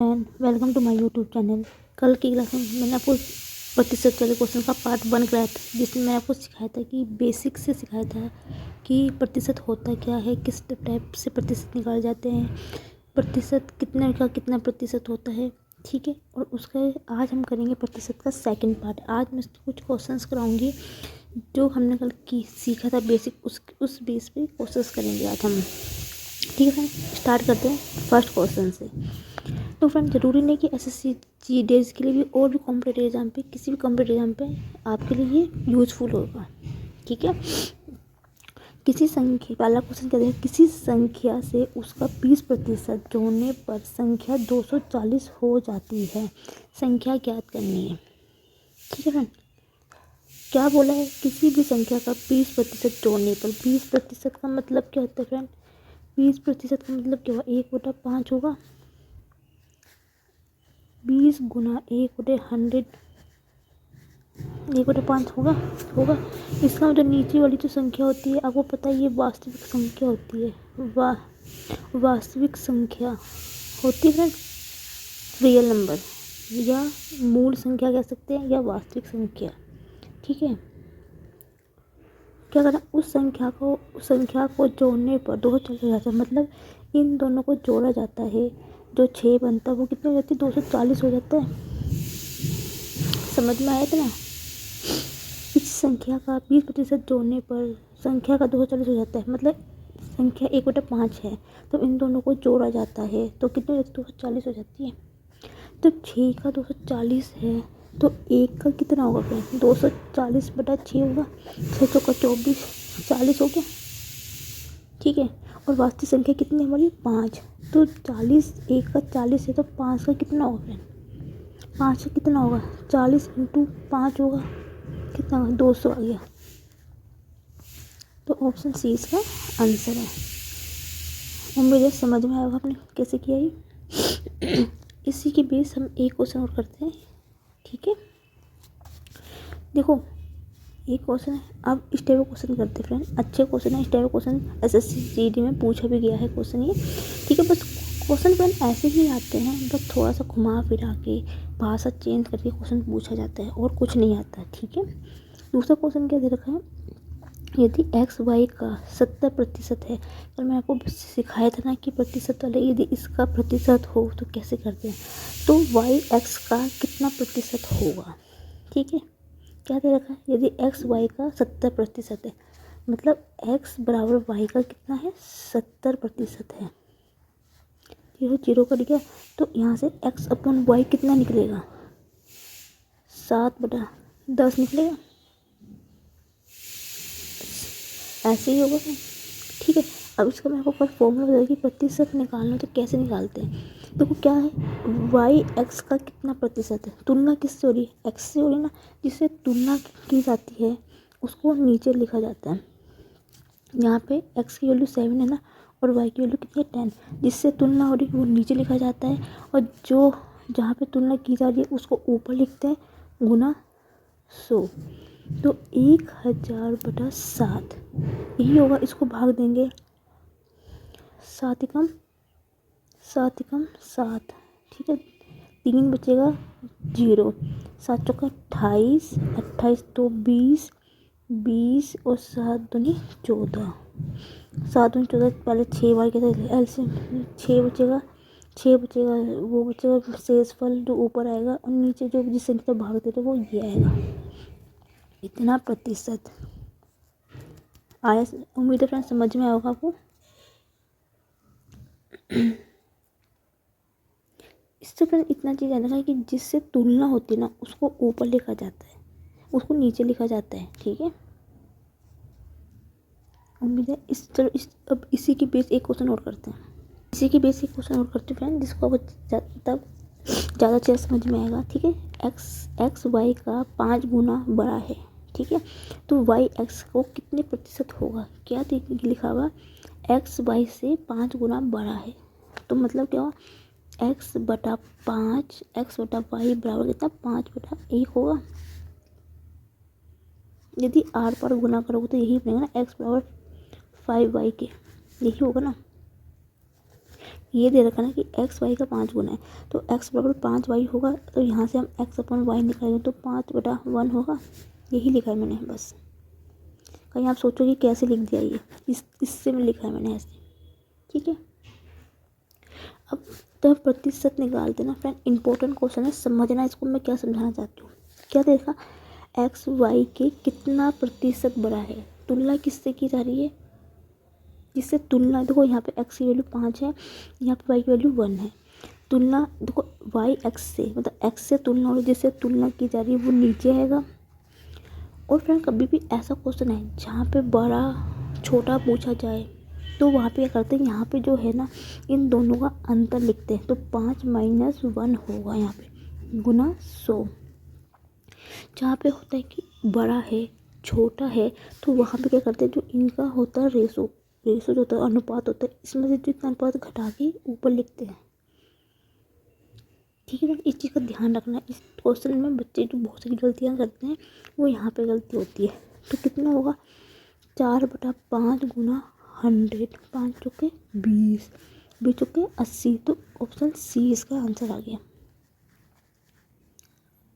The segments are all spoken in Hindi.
And welcome to my YouTube channel. कल की क्लास में मैंने आपको प्रतिशत वाले क्वेश्चन का पार्ट 1 कराया था, जिसमें मैंने आपको सिखाया था कि बेसिक से सिखाया था कि प्रतिशत होता क्या है, किस टाइप से प्रतिशत निकाले जाते हैं, प्रतिशत कितने का कितना प्रतिशत होता है। ठीक है, और उसका आज हम करेंगे प्रतिशत का सेकंड पार्ट। आज मैं कुछ क्वेश्चंस कराऊंगी जो हमने कल की सीखा था बेसिक, उस बेस पे क्वेश्चंस करेंगे आज हम। ठीक है, स्टार्ट करते हैं फर्स्ट क्वेश्चन से। तो फ्रेंड, ज़रूरी नहीं कि एसएससी जीडीएस के लिए भी और भी कॉम्पिटेटिव एग्जाम पे, किसी भी कॉम्पिटेटिव एग्जाम पे आपके लिए ये यूज़फुल होगा। ठीक है, किसी संख्या, पहला क्वेश्चन कहते हैं किसी संख्या से उसका 20% जोड़ने पर संख्या 240 हो जाती है। संख्या ज्ञात करनी है। ठीक है फ्रेंड, क्या बोला है? किसी भी संख्या का 20% जोड़ने पर, 20% का मतलब क्या होता है फ्रेंड? 20% का मतलब क्या होगा? 1/5 होगा। 20 गुना 1/100, 1/5 होगा। इसका मतलब नीचे वाली जो संख्या होती है, आपको पता है ये वास्तविक संख्या होती है। वास्तविक संख्या होती है रियल नंबर, या मूल संख्या कह सकते हैं, या वास्तविक संख्या। ठीक है, क्या करना? उस संख्या को जोड़ने पर 240 हो जाता है। मतलब इन दोनों को जोड़ा जाता है, जो 6 बनता है वो कितना हो जाती है? 240 हो जाता है। समझ में आया था ना? इस संख्या का 20% जोड़ने पर संख्या का 240 हो जाता है। मतलब संख्या 1/5 है, तो इन दोनों को जोड़ा जाता है तो कितने 240 हो जाती है। तो 6 का 240 है, तो 1 का कितना होगा फ्रेंड? 240/6 होगा। 6 का 24, 40 हो गया। ठीक है, और वास्तविक संख्या कितनी है हमारी? 5। तो 40, 1 का 40 है, तो 5 का कितना होगा फ्रेंड? 5 का कितना होगा? 40 × 5 होगा, कितना होगा? 200 आ गया। तो ऑप्शन सी इसका आंसर है। उम्मीद है समझ में आएगा आपने कैसे किया ये। इसी के बेस हम एक क्वेश्चन और करते हैं। ठीक है, देखो एक क्वेश्चन है। अब इस टाइप का क्वेश्चन करते हैं फ्रेंड, अच्छे क्वेश्चन है। इस टाइप का क्वेश्चन एसएससी जीडी में पूछा भी गया है क्वेश्चन ये। ठीक है, बस क्वेश्चन फ्रेंड ऐसे ही आते हैं, बस थोड़ा सा घुमा फिरा के भाषा चेंज करके क्वेश्चन पूछा जाता है, और कुछ नहीं आता। ठीक है, दूसरा क्वेश्चन क्या दे रखा है? यदि एक्स वाई का 70% है, तो मैं आपको सिखाया था ना कि प्रतिशत वाले, यदि इसका प्रतिशत हो तो कैसे करते हैं। तो वाई एक्स का कितना प्रतिशत होगा? ठीक है, क्या दे रखा है? यदि एक्स वाई का 70% है, मतलब एक्स बराबर वाई का कितना है? 70% है। ये 0 कट गया, तो यहाँ से एक्स अपॉन वाई कितना निकलेगा? 7/10 निकलेगा। ऐसे ही होगा। ठीक है, अब इसका मैं आपको कल फॉर्मूला बताया कि प्रतिशत निकालना तो कैसे निकालते हैं। देखो क्या है, वाई एक्स का कितना प्रतिशत है? तुलना किससे हो रही है? एक्स से हो रही है ना। जिससे तुलना की जाती है उसको नीचे लिखा जाता है। यहाँ पे एक्स की वैल्यू 7 है ना, और वाई की वैल्यू कितनी है? 10। जिससे तुलना हो रही है वो नीचे लिखा जाता है, और जो जहाँ पे तुलना की जा रही है उसको ऊपर लिखते हैं, गुना 100। तो 1000/7 यही होगा। इसको भाग देंगे, 7 एकम 7। ठीक है, 3 बचेगा 0। 7 चौका 28, 28 तो 20, 20 और 7 दूनी 14। 7 दूनी 14, पहले 6 बार के एलसीएम 6 बचेगा। 6 बचेगा, वो बचेगा शेषफल जो ऊपर आएगा, और नीचे जो जिस संख्या भाग देते वो ये आएगा। इतना प्रतिशत आया। उम्मीद है फ्रेंड समझ में आएगा आपको। इससे फ्रेंड इतना चीज़ याद रखना कि जिससे तुलना होती है ना उसको ऊपर लिखा जाता है, उसको नीचे लिखा जाता है। ठीक है, उम्मीद है अब इसी के बेस एक क्वेश्चन और करते हैं। इसी के बेस एक क्वेश्चन और करते हैं फ्रेंड, जिसको आपको तब ज़्यादा अच्छे से समझ में आएगा। ठीक है, एक्स वाई का 5 गुना बड़ा है। ठीक है, तो वाई एक्स को कितने प्रतिशत होगा? क्या लिखा हुआ? एक्स वाई से 5 गुना बड़ा है, तो मतलब क्या हुआ? x/5, x/y बराबर कितना? 5/1 होगा। यदि r पर गुना करोगे तो यही बनेगा ना, x बराबर 5y के, यही होगा ना। ये दे रखा ना कि एक्स वाई का 5 गुना है, तो एक्स बराबर 5 वाई होगा, तो यहाँ से हम एक्स अपॉन वाई निकालेंगे तो 5/1 होगा। यही लिखा है मैंने बस। कहीं आप सोचोगे कैसे लिख दिया ये, इससे में लिखा है मैंने ऐसे, ठीक है। अब तो प्रतिशत निकालते ना फ्रेंड, इंपॉर्टेंट क्वेश्चन है, समझना इसको मैं क्या समझाना चाहती हूँ। क्या देखा, एक्स वाई के कितना प्रतिशत बड़ा है, तुलना किससे की जा रही है, जिससे तुलना, देखो यहाँ पे एक्स की वैल्यू 5 है, यहाँ पे वाई की वैल्यू 1 है। तुलना देखो वाई एक्स से, मतलब एक्स से तुलना हो, जिससे तुलना की जा रही है वो नीचे आएगा। और फ्रेंड कभी भी ऐसा क्वेश्चन है जहाँ पे बड़ा छोटा पूछा जाए तो वहाँ पे क्या करते हैं, यहाँ पे जो है ना इन दोनों का अंतर लिखते हैं, तो 5 - 1 होगा यहाँ पे गुना 100। जहाँ पे होता है कि बड़ा है छोटा है तो वहाँ पे क्या करते हैं, जो इनका होता है रेशो जो होता है, अनुपात होता है, इसमें से जितना अनुपात घटा के ऊपर लिखते हैं, ठीक है ना। इस चीज़ का ध्यान रखना। इस क्वेश्चन में बच्चे जो बहुत सारी गलतियाँ करते हैं वो यहाँ पे गलती होती है। तो कितना होगा, 4/5 गुना 100, 5 चौके 20, 20 चौके 80, तो ऑप्शन सी इसका आंसर आ गया,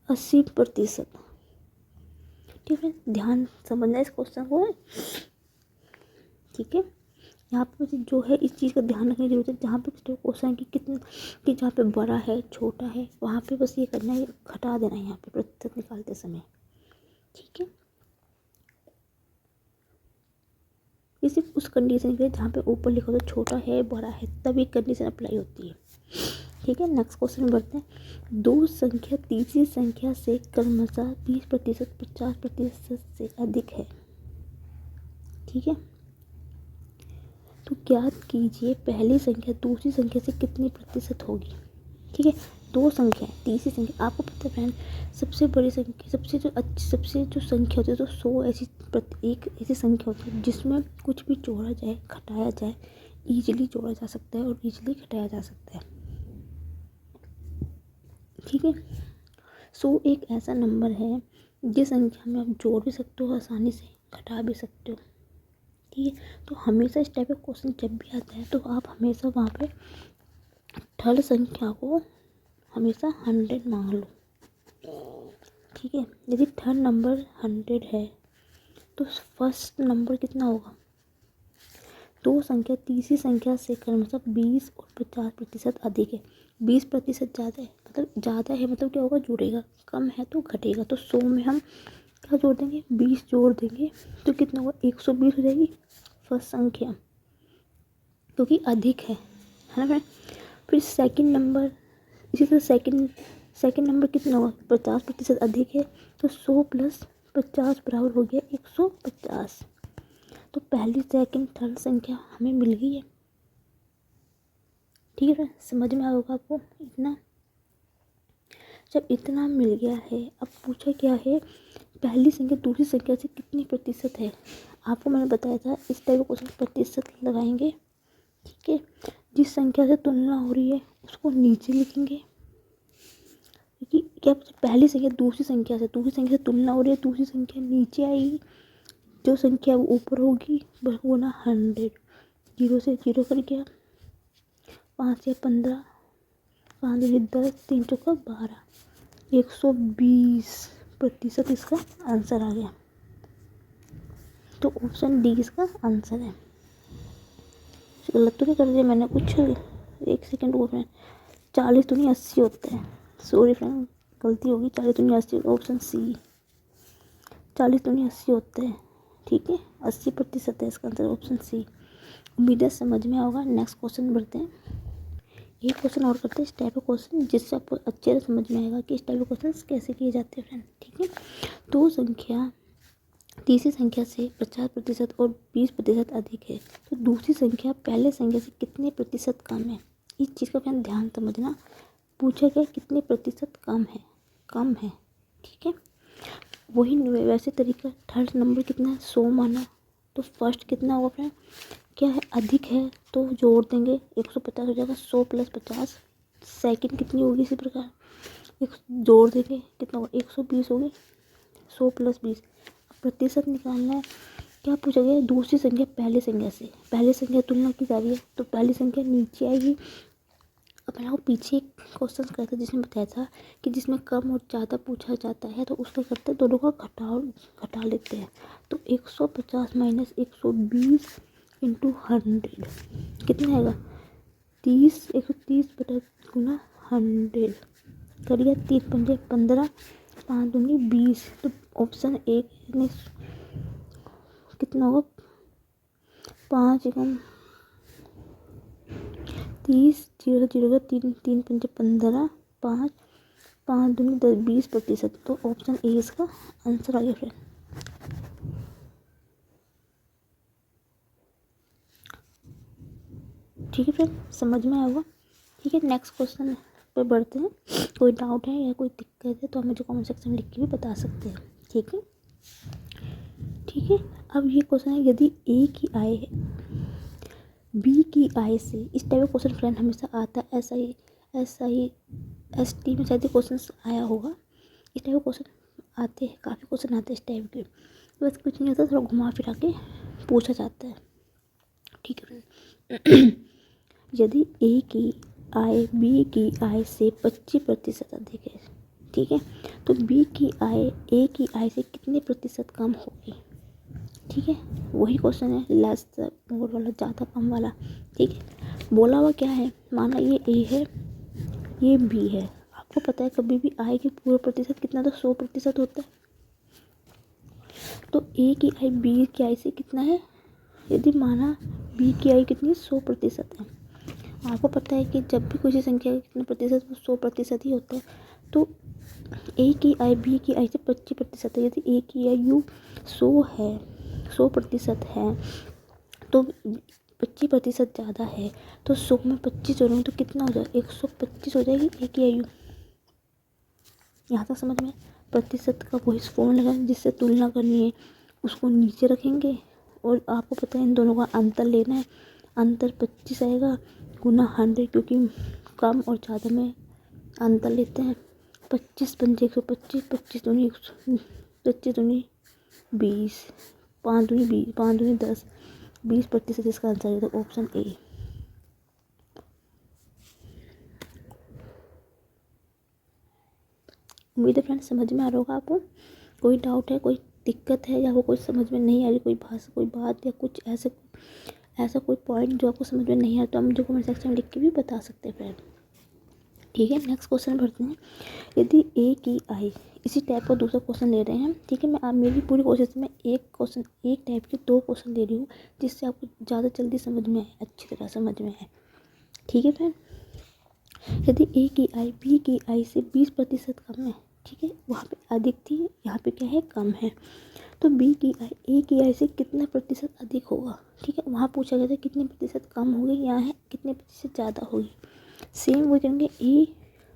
80%। ठीक है, ध्यान समझना इस क्वेश्चन को, ठीक है। यहाँ पे जो है इस चीज़ का ध्यान रखने की जरूरत है, जहाँ पे क्वेश्चन है कि कितना, कि जहाँ पे बड़ा है छोटा है वहाँ पे बस ये करना है, घटा देना है यहाँ पे प्रतिशत निकालते समय, ठीक है। ये सिर्फ उस कंडीशन के लिए जहाँ पे ऊपर लिखा होता है छोटा है बड़ा है, तभी कंडीशन अप्लाई होती है, ठीक है। नेक्स्ट क्वेश्चन बढ़ते हैं। दो संख्या तीसरी संख्या से क्रमशः 20%, 50% से अधिक है, ठीक है। तो ज्ञात कीजिए पहली संख्या दूसरी संख्या से कितनी प्रतिशत होगी, ठीक है। दो संख्या है, तीसरी संख्या, आपको पता है फ्रेंड सबसे बड़ी संख्या, सबसे जो संख्या होती है तो 100 ऐसी एक ऐसी संख्या होती है जिसमें कुछ भी जोड़ा जाए घटाया जाए, ईजिली जोड़ा जा सकता है और ईजिली घटाया जा सकता है, ठीक है। 100 एक ऐसा नंबर है जिस संख्या में आप जोड़ भी सकते हो आसानी से, घटा भी सकते हो, ठीक है। तो हमेशा इस टाइप का क्वेश्चन जब भी आता है तो आप हमेशा वहाँ पे थर्ड संख्या को हमेशा 100 मान लो, ठीक है। यदि थर्ड नंबर 100 है तो फर्स्ट नंबर कितना होगा, दो संख्या तीसरी संख्या से क्रमशः 20 और 50% अधिक है। 20% ज़्यादा है, मतलब ज़्यादा है मतलब क्या होगा, जुड़ेगा, कम है तो घटेगा। तो 100 में हम क्या जोड़ देंगे, 20 जोड़ देंगे तो कितना होगा, 120 हो जाएगी फर्स्ट संख्या, क्योंकि अधिक है ना फ्रेंड। फिर सेकंड नंबर, इसी तरह सेकंड नंबर कितना होगा, 50% अधिक है, तो 100 + 50 बराबर हो गया 150। तो पहली सेकंड थर्ड संख्या हमें मिल गई है, ठीक है। समझ में आ होगा आपको इतना। जब इतना मिल गया है, अब पूछा क्या है, पहली संख्या दूसरी संख्या से कितनी प्रतिशत है। आपको मैंने बताया था इस टाइप का क्वेश्चन प्रतिशत लगाएंगे, ठीक है। जिस संख्या से तुलना हो रही है उसको नीचे लिखेंगे, क्योंकि क्या पहली संख्या दूसरी संख्या से तुलना हो रही है, दूसरी संख्या नीचे आएगी, जो संख्या वो ऊपर होगी वो ना 100, 0 से 0 कर गया, 5 या 15, 5 या 10, 3 चौका 12, 120% इसका आंसर आ गया। तो ऑप्शन डी इसका आंसर है। गलत तो नहीं कर दिया मैंने कुछ, एक सेकेंड वो फ्रेंड, 40 तो नहीं 80 होते हैं, सॉरी फ्रेंड गलती होगी, 40 तो नहीं 80, ऑप्शन सी, 40 तो नहीं 80 होते हैं, ठीक है, 80% है इसका आंसर, ऑप्शन सी। उम्मीद है समझ में होगा। नेक्स्ट क्वेश्चन बढ़ते हैं, एक क्वेश्चन और करते हैं इस टाइप का क्वेश्चन, जिससे आपको अच्छे से समझ में आएगा कि इस टाइप के क्वेश्चन कैसे किए जाते हैं फ्रेंड, ठीक है। दो संख्या तीसरी संख्या से 50% और 20% अधिक है, तो दूसरी संख्या पहले संख्या से कितने प्रतिशत कम है। इस चीज़ का फ्रेंड ध्यान समझना, पूछा गया कितने प्रतिशत कम है, ठीक है। वही वैसे तरीका, थर्ड नंबर कितना है, 100 माना, तो फर्स्ट कितना होगा फ्रेंड, क्या है अधिक है तो जोड़ देंगे 150 हो जाएगा, 100 + 50। सेकंड कितनी होगी इसी प्रकार, एक जोड़ देंगे कितना होगा, 120 होगी, 100 + 20। प्रतिशत निकालना है क्या पूछा गया है, दूसरी संख्या पहली संख्या से, पहली संख्या तुलना की जा रही है तो पहली संख्या नीचे आएगी। अपने को पीछे एक क्वेश्चन करा था जिसमें बताया था कि जिसमें कम और ज़्यादा पूछा जाता है तो उसका करते हैं दोनों का घटा लेते हैं। तो 150 माइनस 120 इंटू 100 कितना आएगा, 30, 130 बटा गुना 100 करिए, 3 पंजे 15, 5 दूनी 20। तो ऑप्शन एक में कितना होगा, 5 एकम 30, 0 0 3 3 पंजे 15, 5 5 दूनी 10 20%। तो ऑप्शन ए इसका आंसर आ गया फ्रेंड। ठीक है फ्रेंड, समझ में आया होगा। ठीक है, नेक्स्ट क्वेश्चन पे बढ़ते हैं। कोई डाउट है या कोई दिक्कत है तो आप मुझे कमेंट सेक्शन में लिख के भी बता सकते हैं। ठीक है, ठीक है। अब ये क्वेश्चन है, यदि ए की आय बी की आय से, इस टाइप का क्वेश्चन फ्रेंड हमेशा आता है, ऐसा ही ST में शायद क्वेश्चन आया होगा। इस टाइप के क्वेश्चन आते हैं, काफ़ी क्वेश्चन आते हैं इस टाइप के। तो बस कुछ नहीं होता, थोड़ा घुमा फिरा के पूछा जाता है। ठीक है फ्रेंड, यदि ए की आय बी की आय से 25% अधिक है, ठीक है, तो बी की आय ए की आय से कितने प्रतिशत कम होगी। ठीक है, वही क्वेश्चन है, लेस मोर वाला, ज़्यादा कम वाला। ठीक है, बोला हुआ क्या है, माना ये ए है ये बी है। आपको पता है कभी भी आय की पूरा प्रतिशत कितना, तो 100% होता है। तो ए की आय बी की आय से कितना है, यदि माना बी की आय कितनी 100% है। आपको पता है कि जब भी किसी संख्या का कितना प्रतिशत, वो 100% ही होता है। तो ए की आय बी की आय से 25% है। यदि ए की आय 100 है, 100% है, तो 25% ज़्यादा है, तो 100 में 25 जोड़ेंगे तो कितना हो जाएगा, 125 हो जाएगी ए की आयु। यहाँ तक समझ में, प्रतिशत का वही फॉर्मूला लगाएंगे जिससे तुलना करनी है, उसको नीचे रखेंगे और आपको पता है इन दोनों का अंतर लेना है। अंतर 25 आएगा गुना 100, क्योंकि कम और ज़्यादा में अंतर लेते हैं। 25 पंजे 125, 25 दूनी 25 दूनी 20, 5 दूनी 20, 5 दूनी 10, 20% इसका आंसर है। तो ऑप्शन ए। उम्मीद है फ्रेंड्स समझ में आ रहा होगा आपको। कोई डाउट है, कोई दिक्कत है, या वो कुछ समझ में नहीं आ रही, कोई भाषा, कोई बात, या कुछ ऐसा कोई पॉइंट जो आपको समझ में नहीं आ, तो आप मुझे कमेंट सेक्शन में लिख के भी बता सकते हैं फ्रेंड। ठीक है, नेक्स्ट क्वेश्चन बढ़ते हैं। यदि ए की आय, इसी टाइप का दूसरा क्वेश्चन ले रहे हैं। ठीक है, मैं आप मेरी पूरी कोशिश में एक टाइप के 2 क्वेश्चन ले रही हूँ, जिससे आपको ज़्यादा जल्दी समझ में आए, अच्छी तरह समझ में आए। ठीक है फ्रेंड, यदि ए की आय बी की आय से 20% कम है, ठीक है, वहाँ पे अधिक थी, यहाँ पे क्या है, कम है। तो बी की आय ए की आय से कितना प्रतिशत अधिक होगा। ठीक है, वहाँ पूछा गया था कितने प्रतिशत कम होगी, यहाँ है कितने प्रतिशत ज़्यादा होगी। सेम वो करेंगे, ए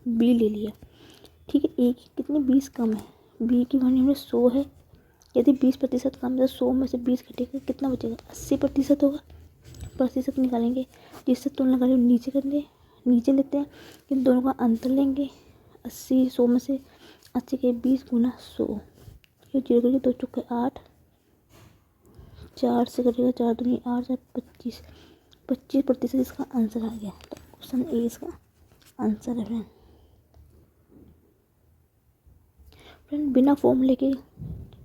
बी ले लिया। ठीक है, ए की कितनी 20 कम है, बी की वैल्यू में 100 है। यदि 20% कम है तो 100 में से 20 घटेगा, कितना बचेगा, 80% होगा। प्रतिशत निकालेंगे, जिससे तुलना करें नीचे नीचे लेते हैं, इन दोनों का अंतर लेंगे। 80, 100 में से 80 के 20 गुना 100, ये 0 करेंगे 2 चौके 8, 4 से करेगा 4 दूनी 8, 4 25, 25% इसका आंसर आ गया। तो ऑप्शन ए इसका आंसर है फ्रेंड। बिना फॉर्मूले के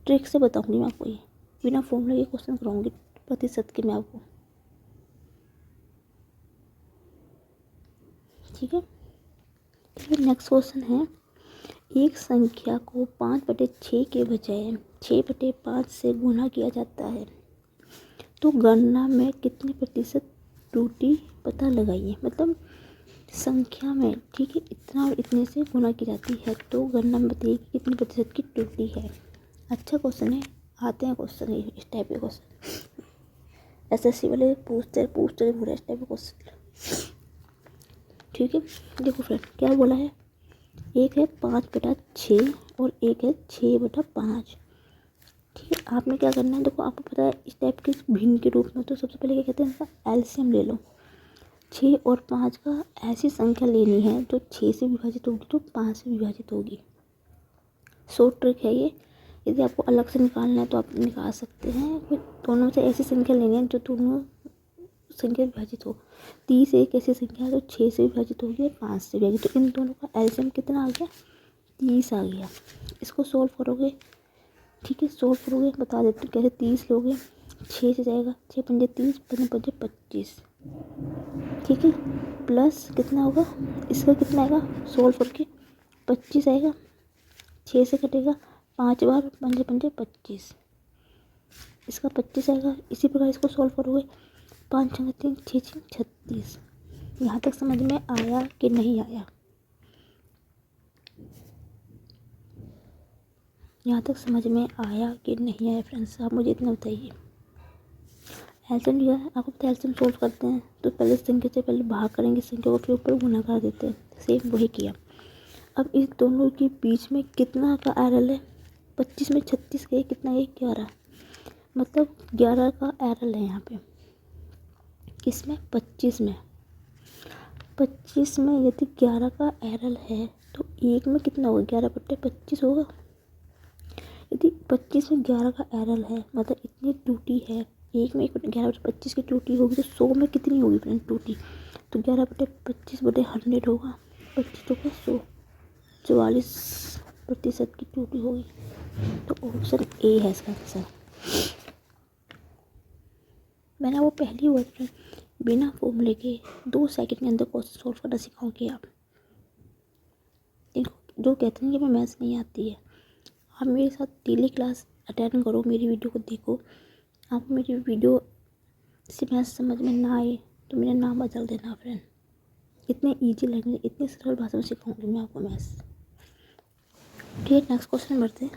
ट्रिक से बताऊंगी मैं आपको, ये बिना फॉर्मूले के क्वेश्चन कराऊंगी प्रतिशत के मैं आपको। ठीक है, नेक्स्ट क्वेश्चन है, एक संख्या को 5/6 के बजाय 6/5 से गुणा किया जाता है, तो गणना में कितने प्रतिशत त्रुटि पता लगाइए। मतलब संख्या में, ठीक है, इतना और इतने से गुणा की जाती है, तो गणना में बताइए कि कितने प्रतिशत की त्रुटि है। अच्छा क्वेश्चन है, आते हैं क्वेश्चन इस टाइप के क्वेश्चन, SSC वाले पूछते पूरे इस टाइप के क्वेश्चन। ठीक है, देखो फ्रेंड क्या बोला है, एक है 5/6 और एक है 6/5। ठीक है, आपने क्या करना है, देखो आपको पता है इस टाइप के भिन्न के रूप में, तो सबसे पहले क्या कहते हैं, इसका एलसीएम ले लो। 6 और 5 का ऐसी संख्या लेनी है जो 6 से विभाजित होगी तो 5 से विभाजित होगी। शॉर्ट ट्रिक है ये, यदि आपको अलग से निकालना है तो आप निकाल सकते हैं। फिर दोनों से ऐसी संख्या लेनी है जो दोनों संख्या विभाजित हो। 30 एक ऐसी संख्या है जो 6 से विभाजित होगी और 5 से विभाजित। तो इन दोनों का एलसीएम कितना आ गया? 30 आ गया। इसको सोल्व करोगे, ठीक है, सोल्व करोगे, बता देती हूँ कैसे। 30 लोगे, 6 से जाएगा, 6 पंजे 30, 5 पंजे 25, ठीक है, प्लस कितना होगा इसका, कितना आएगा सोल्व करके 25 आएगा, 6 से कटेगा 5 बार, पंजे पंजे 25, इसका 25 आएगा। इसी प्रकार इसको सोल्व करोगे, 5 छंग 3, 6 छंग 36। यहाँ तक समझ में आया कि नहीं आया? यहाँ तक समझ में आया कि नहीं आया फ्रेंड्स? आप मुझे इतना बताइए। एल्सियम लिया है, आपको पता है एल्सियम सोल्व करते हैं तो पहले संख्या से पहले भाग करेंगे संख्या को, फिर ऊपर गुणा कर देते हैं। सेम वही किया। अब इस दोनों के बीच में कितना का एरर है? 25 में 36 गए, कितना है 11, मतलब 11 का एरर है यहाँ पे। किसमें? 25 में। 25 में यदि 11 का एरर है तो एक में कितना होगा? 11/25 होगा। यदि 25 में 11 का एरर है मतलब इतनी टूटी है, एक में 11/25 की टूटी होगी तो 100 में कितनी होगी फ्रेंड टूटी? तो 11/25/100 होगा, 25 होगा 100, 44% की टूटी होगी। तो ऑप्शन ए है इसका आंसर। मैंने वो पहली वर्ड फ्रेंड बिना फॉर्मूले के 2 सेकंड के अंदर क्वेश्चन सोल्व करना सिखाऊंगी। आप इनको जो कहते हैं कि मैं मैथ्स नहीं आती है, आप मेरे साथ डेली क्लास अटेंड करो, मेरी वीडियो को देखो। आपको मेरी वीडियो से मैथ्स समझ में ना आए तो मेरा नाम बदल देना फ्रेंड। इतने इजी लैंग्वेज, इतनी सरल भाषा में सिखाऊंगी मैं आपको मैथ्स। ठीक है, नेक्स्ट क्वेश्चन बढ़ते हैं।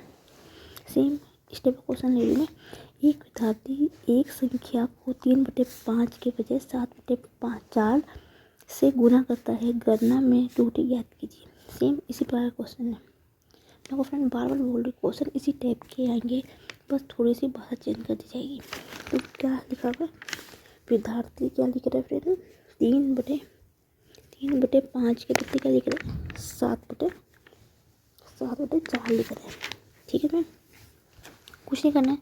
सेम स्टेप क्वेश्चन ले लूँ। एक विद्यार्थी एक संख्या को 3/5 के बजाय 7/4 से गुणा करता है, गणना में त्रुटि ज्ञात कीजिए। सेम इसी प्रकार क्वेश्चन है। मैं फ्रेंड बार बार बोल रही, क्वेश्चन इसी टाइप के आएंगे, बस थोड़ी सी भाषा चेंज कर दी जाएगी। तो क्या लिखा हुआ? विद्यार्थी क्या लिख रहा है फ्रेंड? 3/5 के बदले क्या लिख रहा है? 7/4 लिख रहा है। ठीक है फ्रेंड, कुछ नहीं करना है,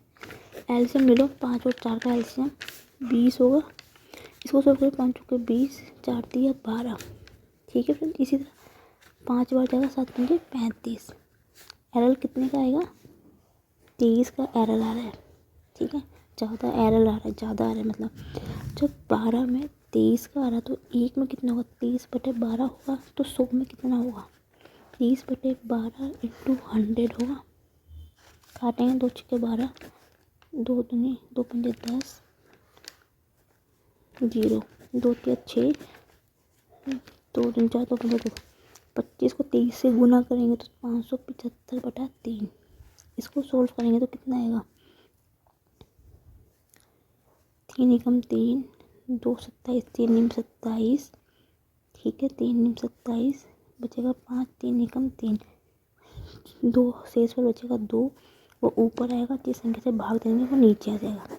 एलसीएम ले लो। 5 और 4 का एलसीएम 20 होगा। इसको सोल्व करो, 5 के 20, 4 दिया 12। ठीक है फ्रेंड, इसी तरह 5 बार जाएगा, 7 पंजे 35। एरर कितने का आएगा? 23 का एरर आ रहा है। ठीक है, ज़्यादा एरर आ रहा है, ज़्यादा आ रहा है मतलब जब 12 में 23 का आ रहा तो एक में कितना होगा? 30/12 होगा। तो 100 में कितना होगा? 30/12 इंटू 100 होगा। काटेंगे 2 छक्के 12, 2 दूनी 2 पंजे 10, 0, 2 तिया 6, 2 दूनी 4, 2 पंजे 2। 25 को 23 से गुना करेंगे तो 575/3। इसको सोल्व करेंगे तो कितना आएगा? 3 एकम 3, 2 27, 3 निम 27। ठीक है, 3 निम 27, बचेगा 5, 3 एकम 3, 2 शेष पर बचेगा 2। वो ऊपर आएगा, जिस संख्या से भाग देंगे वो नीचे आ जाएगा।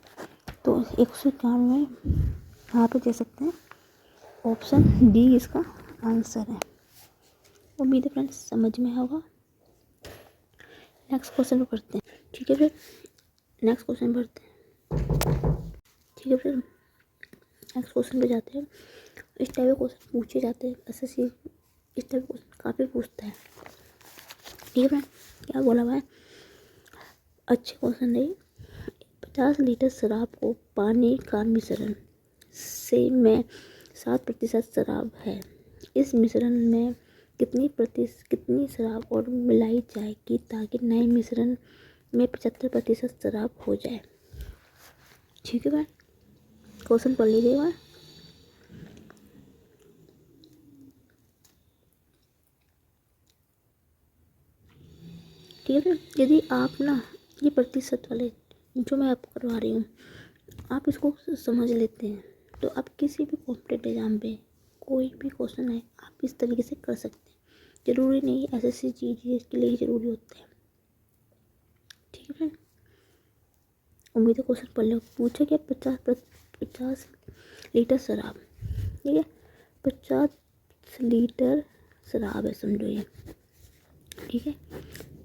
तो 191 यहाँ पे दे सकते हैं। ऑप्शन डी इसका आंसर है। उम्मीद है फ्रेंड्स समझ में होगा। नेक्स्ट क्वेश्चन पे पढ़ते हैं। ठीक है फिर, नेक्स्ट क्वेश्चन पढ़ते हैं। ठीक है फिर, नेक्स्ट क्वेश्चन पे जाते हैं। इस टाइप के क्वेश्चन पूछे जाते हैं, एसएससी इस टाइप के क्वेश्चन काफ़ी पूछता है। ठीक है फ्रेंड, क्या बोला हुआ है? अच्छे क्वेश्चन नहीं। 50 लीटर शराब को पानी का मिश्रण से में 7% शराब है। इस मिश्रण में कितनी शराब और मिलाई जाएगी ताकि नए मिश्रण में 75% शराब हो जाए। ठीक है भाई, क्वेश्चन पढ़ लीजिएगा। ठीक है, यदि आप ना ये प्रतिशत वाले जो मैं आपको करवा रही हूँ आप इसको समझ लेते हैं तो आप किसी भी कॉम्पिटेटिव एग्जाम पे कोई भी क्वेश्चन है आप इस तरीके से कर सकते हैं। ज़रूरी नहीं एसएससी जीडीएस के लिए ही ज़रूरी होता है। ठीक है फ्रेंड, उम्मीद है क्वेश्चन पढ़ लो। पूछा क्या? 50 लीटर शराब। ठीक है, 50 लीटर शराब है समझो ये। ठीक है,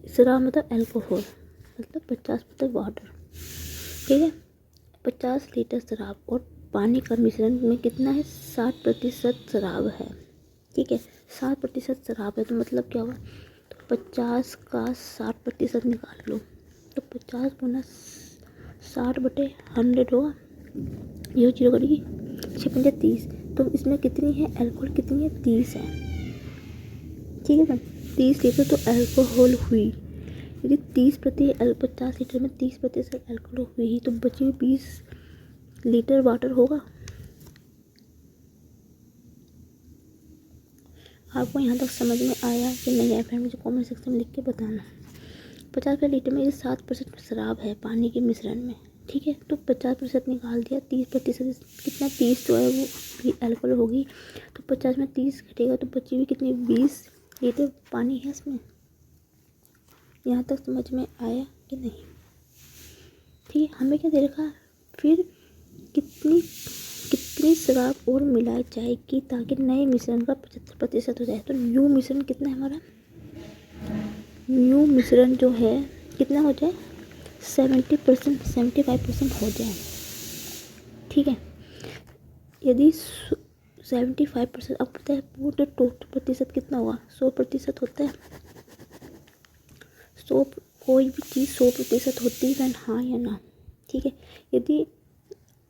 शराब मतलब अल्कोहल, मतलब 50% वाटर। ठीक है, 50 लीटर शराब और पानी का मिश्रण में कितना है, 60% शराब है। ठीक है, 60% शराब है तो मतलब क्या हुआ, तो 50 का 60% निकाल लो, तो 50 गुना 60/100 होगा, ये जीरो करेगी, 6×5 = 30। तो इसमें कितनी है अल्कोहल, कितनी है, 30 है। ठीक है मैम, 30 लीटर तो अल्कोहल हुई। यदि 50 लीटर में 30% अल्कोहल हुई तो बची हुई 20 लीटर वाटर होगा। आपको यहाँ तक समझ में आया कि नहीं आया फ्रेंड, मुझे कमेंट सेक्शन में लिख के बताना। 50 लीटर में ये 7% शराब है पानी के मिश्रण में। ठीक है, तो 50% निकाल दिया, 30% कितना, 30 जो है वो अल्कोहल होगी, तो 50 में 30 घटेगा तो बची हुई कितनी, 20 लीटर पानी है इसमें। यहाँ तक समझ में आया कि नहीं। ठीक है, हमें क्या दे रखा, फिर कितनी शराब और मिलाई जाएगी ताकि नए मिश्रण का 75% हो जाए। तो न्यू मिश्रण कितना है हमारा, न्यू मिश्रण जो है कितना हो जाए, 70% 75% हो जाए। ठीक है, यदि 75%, अब पता है पूरे टोटल प्रतिशत कितना हुआ, 100% होता है। 100, कोई भी चीज़ 100% होती है, हाँ या ना। ठीक है, यदि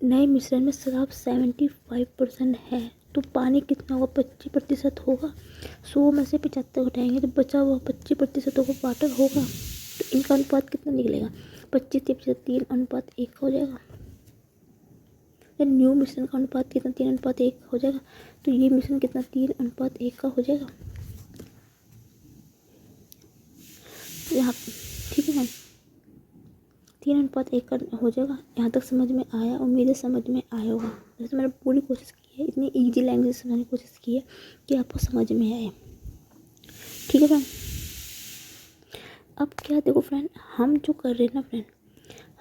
नए मिश्रण में शराब 75% है तो पानी कितना होगा, 25% होगा। 100 में से 75 घटाएंगे तो बचा हुआ 25% होगा, वाटर होगा। तो इनका अनुपात कितना निकलेगा, 25 × 3:1 हो जाएगा। न्यू मिश्रण का अनुपात कितना, 3:1 हो जाएगा। तो ये मिश्रण कितना, 3:1 का हो जाएगा यहाँ। ठीक है मैम, 3:1 का हो जाएगा। यहाँ तक समझ में आया, उम्मीद है समझ में आया होगा। वैसे मैंने पूरी कोशिश की है, इतनी इजी लैंग्वेज से समझने की कोशिश की है कि आपको समझ में आए। ठीक है फ्रेंड, अब क्या देखो फ्रेंड, हम जो कर रहे हैं ना फ्रेंड,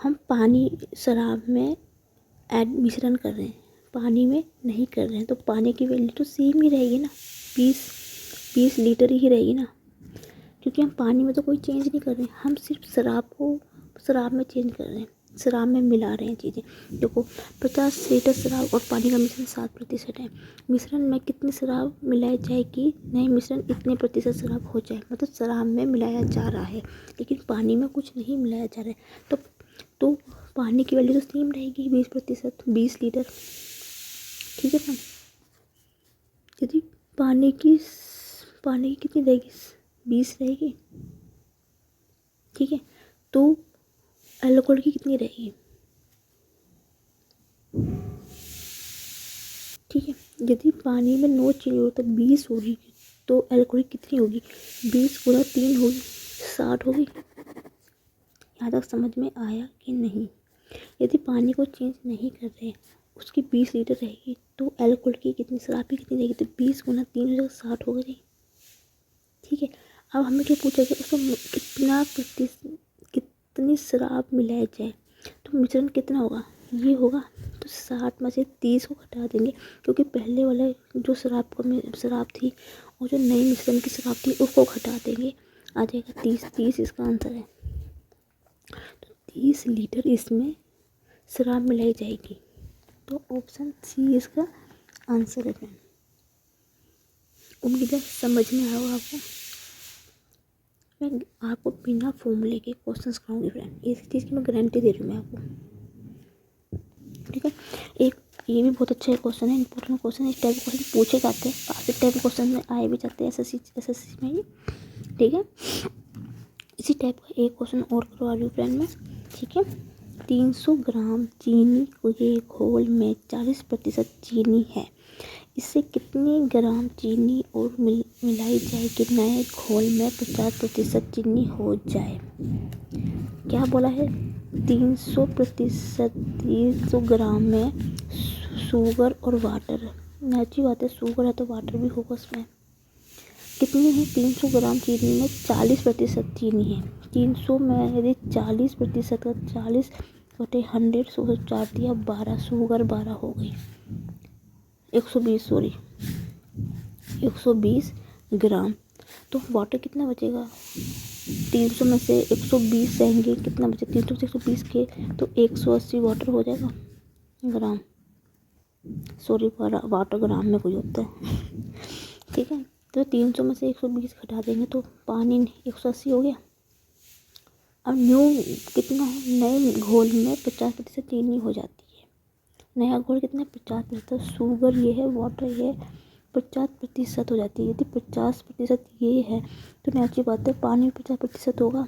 हम पानी शराब में मिश्रण कर रहे हैं, पानी में नहीं कर रहे हैं। तो पानी की वैल्यू तो सेम ही रहेगी ना, 20 लीटर ही रहेगी ना, क्योंकि हम पानी में तो कोई चेंज नहीं कर रहे हैं, हम सिर्फ शराब को शराब में चेंज कर रहे हैं, शराब में मिला रहे हैं चीज़ें। देखो 50 लीटर शराब और पानी का मिश्रण 7% है। मिश्रण में कितनी शराब मिलाई जाएगी, नहीं मिश्रण इतने प्रतिशत शराब हो जाए, मतलब शराब में मिलाया जा रहा है लेकिन पानी में कुछ नहीं मिलाया जा रहा है। तो पानी की वैल्यू तो सेम रहेगी, 20%, 20 लीटर। ठीक है फ्रेंड, यदि पानी की कितनी रहेगी, 20 रहेगी। ठीक है, तो अल्कोहल की कितनी रहेगी, ठीक है, यदि पानी में 9 चीनी हो तो 20 होगी, तो अल्कोहल कितनी होगी, 20 × 3 होगी, 60 होगी। यहाँ तक समझ में आया कि नहीं। यदि पानी को चेंज नहीं कर रहे, उसकी 20 लीटर रहेगी तो अल्कोहल की कितनी, शराब की कितनी रहेगी, तो 20 × 3 हो जाएगा, 60 हो गई। ठीक है, अब हमें क्या पूछा गया, उसको कितनी शराब मिलाई जाए, तो मिश्रण कितना होगा, ये होगा। तो 60 में से 30 को घटा देंगे, क्योंकि पहले वाला जो शराब थी और जो नई मिश्रण की शराब थी उसको घटा देंगे, आ जाएगा 30 इसका आंसर है। तो 30 लीटर इसमें शराब मिलाई जाएगी, तो ऑप्शन सी इसका आंसर है फ्रेंड। उम्मीद है समझ में आया होगा आपको। मैं आपको बिना फॉर्मूले के क्वेश्चंस कराऊंगी फ्रेंड, इस चीज़ की मैं गारंटी दे रही हूँ मैं आपको। ठीक है, एक ये भी बहुत अच्छा क्वेश्चन है, इंपॉर्टेंट क्वेश्चन है। इस टाइप के क्वेश्चन पूछे जाते हैं, काफ़ी टाइप के क्वेश्चन में आए भी जाते हैं एसएससी में ही। ठीक है, इसी टाइप का एक क्वेश्चन और करवा रही हूँ फ्रेंड मैं। ठीक है, 300 ग्राम चीनी के घोल में 40% चीनी है, इससे कितने ग्राम चीनी और मिलाई जाए कि नए घोल में 50% चीनी हो जाए। क्या बोला है, 300 ग्राम में शुगर और वाटर, अच्छी बात है, शुगर है तो वाटर भी होगा उसमें। कितनी है, 300 ग्राम चीनी में 40% चीनी है। 300 में यदि 40% का 40/100, 100 चार दिया 12, शुगर 12 हो गई, 120 ग्राम। तो वाटर कितना बचेगा, 300 में से 120 रहेंगे, कितना बचे 300 से 120 के, तो 180 वाटर हो जाएगा ग्राम, सॉरी वाटर ग्राम में कोई होता है ठीक है। तो 300 में से 120 घटा देंगे तो पानी 180 हो गया। अब न्यू कितना है, नए घोल में 50% चीनी हो जाती है। नया घोल कितना है, 50%। शुगर ये है, वाटर ये 50% हो जाती है। यदि 50% ये है तो नेचुरल बात है पानी 50% होगा।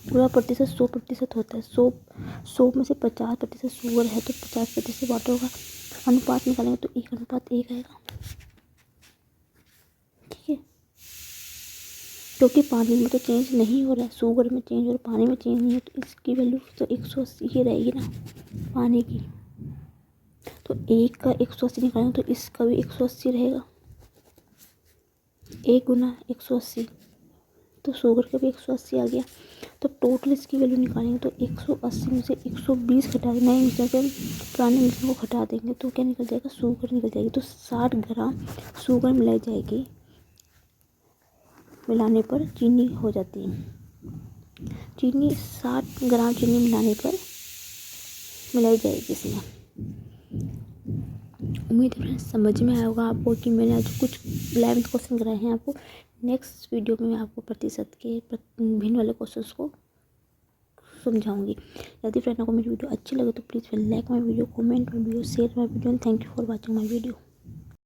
पूरा प्रतिशत 100% होता है। 100 में से 50% शुगर है तो 50% वाटर होगा। अनुपात निकालेंगे तो 1:1 आएगा। ठीक है, क्योंकि पानी में तो चेंज नहीं हो रहा है, शुगर में चेंज और पानी में चेंज नहीं है, तो इसकी वैल्यू तो 180 ही रहेगी ना पानी की। तो एक का 180 निकालेंगे तो इसका भी 180 रहेगा। 1 गुना 180 तो शुगर का भी 180 आ गया। तो टोटल इसकी वैल्यू निकालेंगे तो 180 में से 120 घटा देंगे, नए मिश्रण से पुराने मिश्रण को घटा देंगे तो क्या निकल जाएगा, शुगर निकल जाएगी। तो 60 ग्राम शुगर मिलाई जाएगी, मिलाने पर चीनी हो जाती है। चीनी 60 ग्राम चीनी मिलाने पर मिलाई जाएगी इसमें। उम्मीद है फ्रेंड्स समझ में आया होगा आपको कि मैंने आज कुछ 11th क्वेश्चन कराए हैं आपको। नेक्स्ट वीडियो में मैं आपको प्रतिशत के भिन्न वाले क्वेश्चंस को समझाऊंगी। यदि फ्रेंड आपको मेरी वीडियो अच्छी लगे तो please like my video, comment my video, share my video and thank you for watching my video.